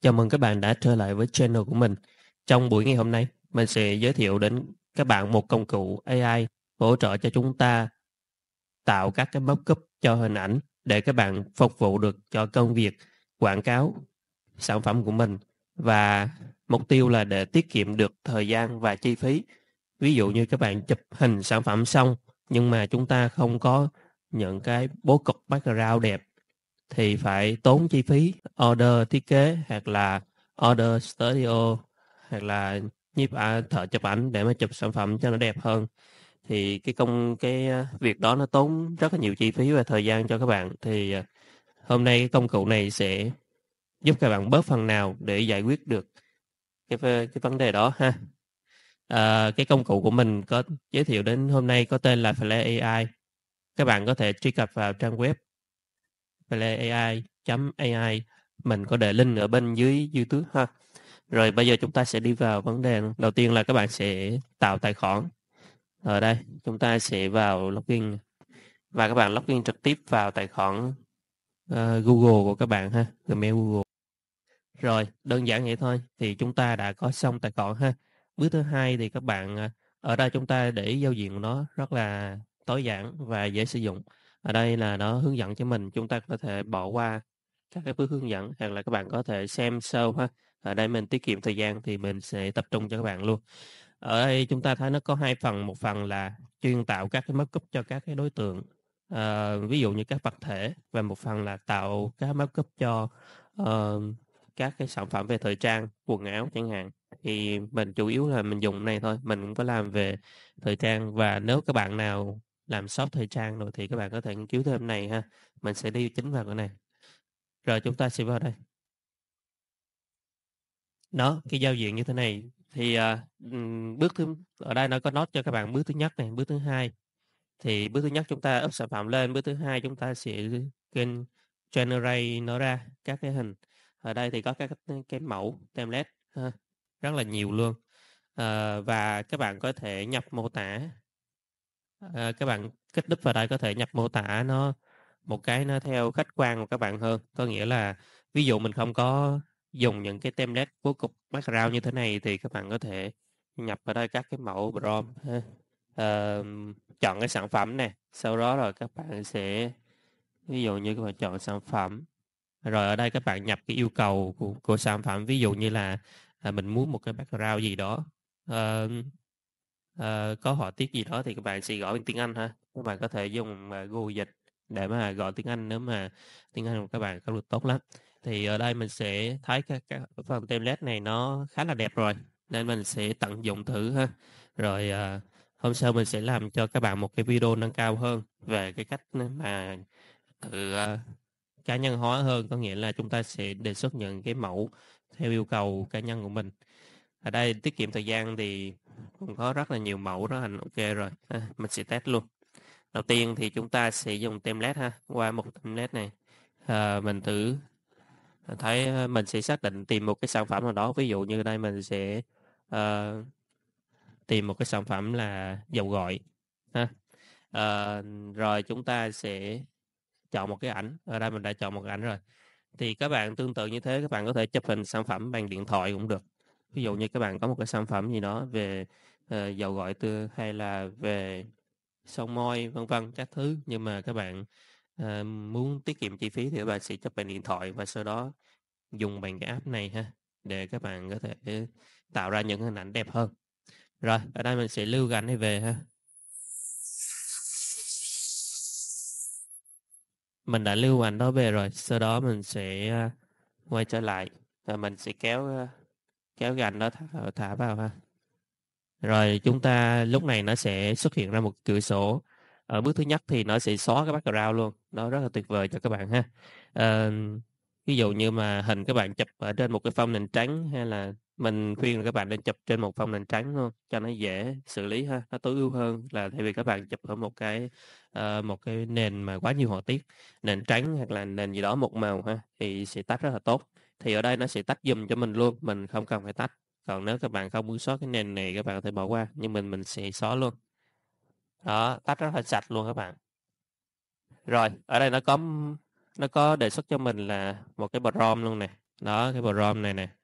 Chào mừng các bạn đã trở lại với channel của mình. Trong buổi ngày hôm nay, mình sẽ giới thiệu đến các bạn một công cụ AI hỗ trợ cho chúng ta tạo các cái mockup cho hình ảnh để các bạn phục vụ được cho công việc quảng cáo sản phẩm của mình, và mục tiêu là để tiết kiệm được thời gian và chi phí. Ví dụ như các bạn chụp hình sản phẩm xong nhưng mà chúng ta không có những cái bố cục background đẹp thì phải tốn chi phí order thiết kế hoặc là order studio hoặc là thợ chụp ảnh để mà chụp sản phẩm cho nó đẹp hơn. Thì việc đó nó tốn rất là nhiều chi phí và thời gian cho các bạn. Thì hôm nay cái công cụ này sẽ giúp các bạn bớt phần nào để giải quyết được cái vấn đề đó ha. Cái công cụ của mình có giới thiệu đến hôm nay có tên là Flare AI. Các bạn có thể truy cập vào trang web flareai.ai. Mình có để link ở bên dưới YouTube ha. Rồi bây giờ chúng ta sẽ đi vào vấn đề. Đầu tiên là các bạn sẽ tạo tài khoản. Ở đây chúng ta sẽ vào login và các bạn login trực tiếp vào tài khoản Google của các bạn ha, Gmail Google. Rồi, đơn giản vậy thôi thì chúng ta đã có xong tài khoản ha. Bước thứ hai thì các bạn ở đây chúng ta để ý giao diện của nó rất là tối giản và dễ sử dụng. Ở đây là nó hướng dẫn cho mình, chúng ta có thể bỏ qua các cái bước hướng dẫn hoặc là các bạn có thể xem sau ha. Ở đây mình tiết kiệm thời gian thì mình sẽ tập trung cho các bạn luôn. Ở đây chúng ta thấy nó có hai phần, một phần là chuyên tạo các cái mockup cho các cái đối tượng, ví dụ như các vật thể, và một phần là tạo các mockup cho ờ, các cái sản phẩm về thời trang, quần áo chẳng hạn. Thì mình chủ yếu là mình dùng này thôi, mình cũng có làm về thời trang, và nếu các bạn nào làm shop thời trang rồi thì các bạn có thể nghiên cứu thêm này ha. Mình sẽ đi chính vào cái này. Rồi chúng ta sẽ vào đây. Đó, cái giao diện như thế này thì bước thứ ở đây nó có note cho các bạn bước thứ nhất này, bước thứ hai. Thì bước thứ nhất chúng ta up sản phẩm lên, bước thứ hai chúng ta sẽ kênh generate nó ra các cái hình. Ở đây thì có các cái mẫu template ha, rất là nhiều luôn. Và các bạn có thể nhập mô tả. Các bạn kích đúp vào đây có thể nhập mô tả nó một cái nó theo khách quan của các bạn hơn. Có nghĩa là ví dụ mình không có dùng những cái template bố cục background như thế này thì các bạn có thể nhập vào đây các cái mẫu prompt ha. Ờ, Chọn cái sản phẩm này, sau đó rồi các bạn sẽ ví dụ như các bạn chọn sản phẩm, rồi ở đây các bạn nhập cái yêu cầu của sản phẩm, ví dụ như là mình muốn một cái background gì đó, Ờ, có họa tiết gì đó thì các bạn sẽ gõ bằng tiếng Anh ha. Các bạn có thể dùng Google Dịch để mà gọi tiếng Anh nếu mà tiếng Anh của các bạn không được tốt lắm. Thì ở đây mình sẽ thấy các phần template này nó khá là đẹp rồi, nên mình sẽ tận dụng thử ha. Rồi hôm sau mình sẽ làm cho các bạn một cái video nâng cao hơn về cái cách mà tự cá nhân hóa hơn, có nghĩa là chúng ta sẽ đề xuất những cái mẫu theo yêu cầu cá nhân của mình. Ở đây tiết kiệm thời gian thì cũng có rất là nhiều mẫu đó anh. Ok rồi, mình sẽ test luôn. Đầu tiên thì chúng ta sẽ dùng template ha, qua một template này. Mình thử thấy mình sẽ xác định tìm một cái sản phẩm nào đó, ví dụ như đây mình sẽ ờ, tìm một cái sản phẩm là dầu gội ha. Rồi chúng ta sẽ chọn một cái ảnh. Ở đây mình đã chọn một cái ảnh rồi. Thì các bạn tương tự như thế, các bạn có thể chụp hình sản phẩm bằng điện thoại cũng được. Ví dụ như các bạn có một cái sản phẩm gì đó về dầu gội tươi hay là về son môi vân vân các thứ, nhưng mà các bạn muốn tiết kiệm chi phí thì các bạn sẽ chụp bằng điện thoại và sau đó dùng bằng cái app này ha, để các bạn có thể tạo ra những hình ảnh đẹp hơn. Rồi ở đây mình sẽ lưu cái ảnh này về ha. Mình đã lưu ảnh đó về rồi, sau đó mình sẽ quay trở lại và mình sẽ kéo cái ảnh đó thả vào ha. Rồi chúng ta lúc này nó sẽ xuất hiện ra một cửa sổ. Ở bước thứ nhất thì nó sẽ xóa cái background luôn, nó rất là tuyệt vời cho các bạn ha. Ờ, Ví dụ như mà hình các bạn chụp ở trên một cái phông nền trắng, hay là mình khuyên là các bạn nên chụp trên một phông nền trắng luôn cho nó dễ xử lý ha, nó tối ưu hơn là thay vì các bạn chụp ở một cái nền mà quá nhiều họa tiết, nền trắng hoặc là nền gì đó một màu ha, thì sẽ tách rất là tốt. Thì ở đây nó sẽ tách giùm cho mình luôn, mình không cần phải tách. Còn nếu các bạn không muốn xóa cái nền này các bạn có thể bỏ qua, nhưng mình sẽ xóa luôn. Đó, tách rất là sạch luôn các bạn. Rồi ở đây nó có đề xuất cho mình là một cái prompt luôn nè. Đó, cái prompt này nè.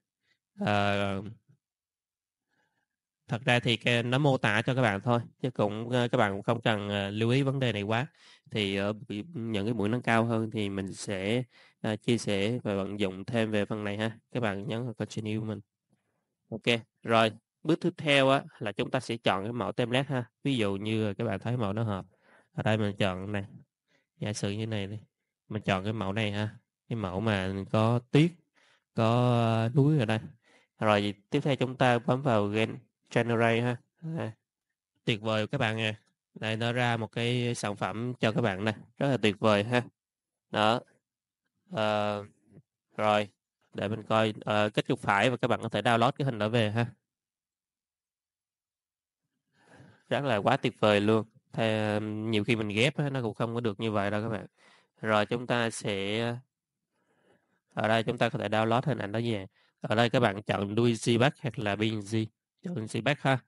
Ờ, thật ra thì nó mô tả cho các bạn thôi, chứ cũng các bạn cũng không cần lưu ý vấn đề này quá. Thì ở những cái buổi nâng cao hơn thì mình sẽ chia sẻ và vận dụng thêm về phần này ha. Các bạn nhấn vào continue mình. Ok, rồi. Bước tiếp theo á là chúng ta sẽ chọn cái mẫu template ha. Ví dụ như các bạn thấy mẫu nó hợp. Ở đây mình chọn này. Giả sử như này đi. Mình chọn cái mẫu này ha. Cái mẫu mà có tuyết, có núi ở đây. Rồi tiếp theo chúng ta bấm vào Generate ha. À, tuyệt vời các bạn nha. Đây nó ra một cái sản phẩm cho các bạn đây. Rất là tuyệt vời ha. Đó. Ờ, rồi. Để mình coi kích chuột phải và các bạn có thể download cái hình đó về ha. Rất là quá tuyệt vời luôn. Nhiều khi mình ghép á, nó cũng không có được như vậy đâu các bạn. Rồi chúng ta sẽ ở đây chúng ta có thể download hình ảnh đó về. Ở đây các bạn chọn Luigi Back hoặc là BNG. Chọn Luigi Back ha.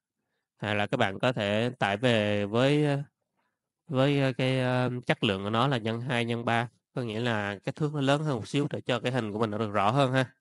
Hay là các bạn có thể tải về với cái chất lượng của nó là nhân 2 nhân 3, có nghĩa là cái thước nó lớn hơn một xíu để cho cái hình của mình nó được rõ hơn ha.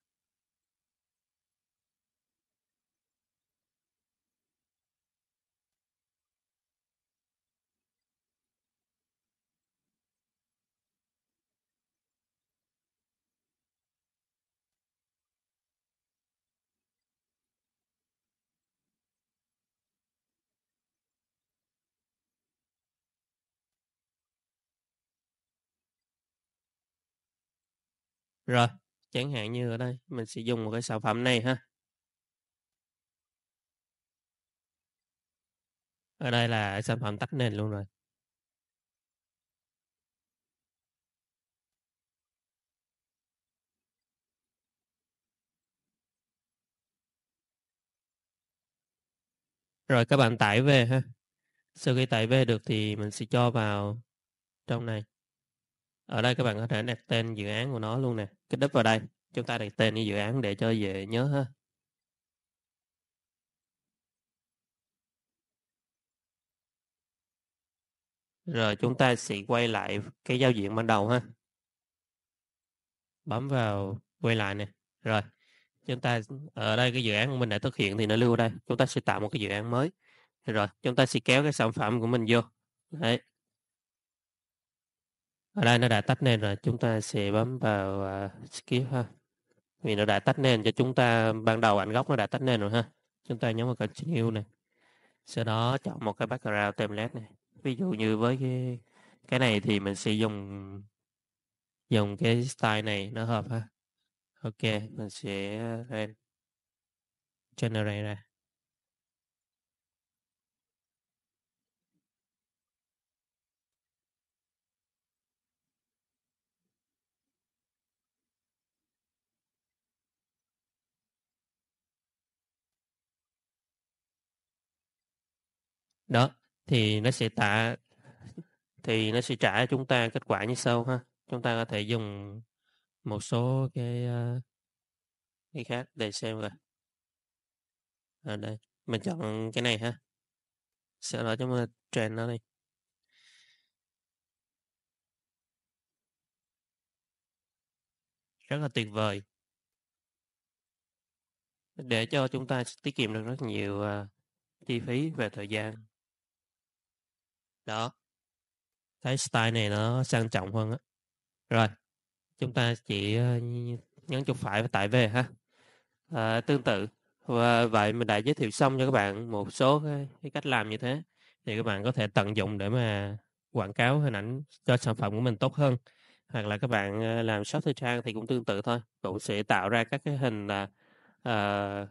Rồi, chẳng hạn như ở đây mình sẽ dùng một cái sản phẩm này ha. Ở đây là sản phẩm tách nền luôn rồi. Rồi các bạn tải về ha. Sau khi tải về được thì mình sẽ cho vào trong này. Ở đây các bạn có thể đặt tên dự án của nó luôn nè. Cái đúp vào đây. Chúng ta đặt tên cái dự án để cho dễ nhớ ha. Rồi chúng ta sẽ quay lại cái giao diện ban đầu ha. Bấm vào quay lại nè. Rồi, chúng ta ở đây cái dự án của mình đã thực hiện thì nó lưu ở đây. Chúng ta sẽ tạo một cái dự án mới. Rồi, chúng ta sẽ kéo cái sản phẩm của mình vô. Đấy. Ở đây nó đã tách nền rồi. Chúng ta sẽ bấm vào skip ha. Vì nó đã tách nền cho chúng ta, ban đầu ảnh gốc nó đã tách nền rồi ha. Chúng ta nhấn vào continue này. Sau đó chọn một cái background template này. Ví dụ như với cái này thì mình sẽ dùng dùng cái style này nó hợp ha. Ok, mình sẽ generate ra. Đó, thì nó sẽ nó sẽ trả cho chúng ta kết quả như sau ha. Chúng ta có thể dùng một số cái khác để xem rồi. Ở đây, mình chọn cái này ha. Sau đó chúng ta train nó đi. Rất là tuyệt vời. Để cho chúng ta tiết kiệm được rất nhiều chi phí về thời gian. Đó, thấy style này nó sang trọng hơn á. Rồi, chúng ta chỉ nhấn chuột phải và tải về ha. Tương tự và vậy mình đã giới thiệu xong cho các bạn một số cái cách làm như thế, thì các bạn có thể tận dụng để mà quảng cáo hình ảnh cho sản phẩm của mình tốt hơn, hoặc là các bạn làm shop thời trang thì cũng tương tự thôi, cũng sẽ tạo ra các cái hình là ờ,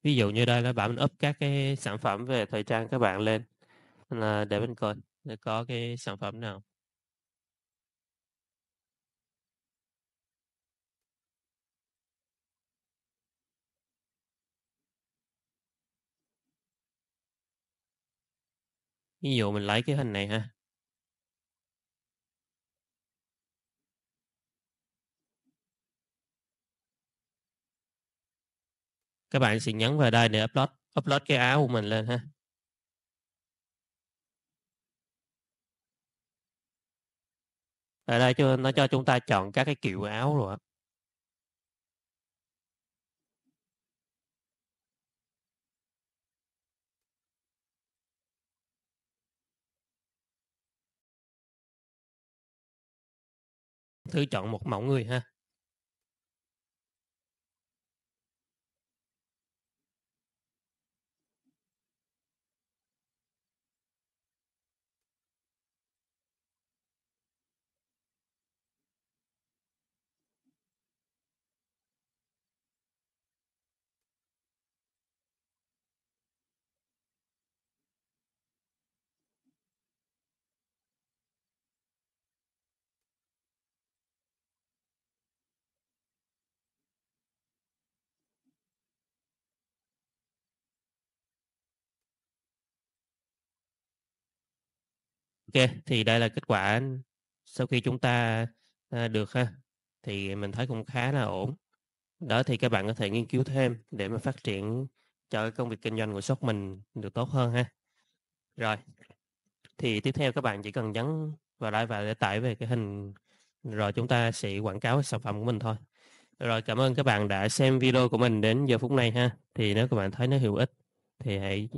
ví dụ như đây là bạn mình up các cái sản phẩm về thời trang các bạn lên, là để mình coi để có cái sản phẩm nào. Ví dụ mình lấy cái hình này ha. Các bạn sẽ nhấn vào đây để upload upload cái áo của mình lên ha. Ở đây nó cho chúng ta chọn các cái kiểu áo rồi. thử chọn một mẫu người ha. Ok, thì đây là kết quả sau khi chúng ta được ha. Thì mình thấy cũng khá là ổn. Đó thì các bạn có thể nghiên cứu thêm để mà phát triển cho cái công việc kinh doanh của shop mình được tốt hơn ha. Rồi, thì tiếp theo các bạn chỉ cần nhấn vào đây và để tải về cái hình rồi chúng ta sẽ quảng cáo cái sản phẩm của mình thôi. Rồi, cảm ơn các bạn đã xem video của mình đến giờ phút này ha. Thì nếu các bạn thấy nó hữu ích thì hãy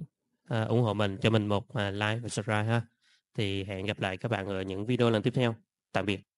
ủng hộ mình cho mình một like và subscribe ha. Thì hẹn gặp lại các bạn ở những video lần tiếp theo. Tạm biệt.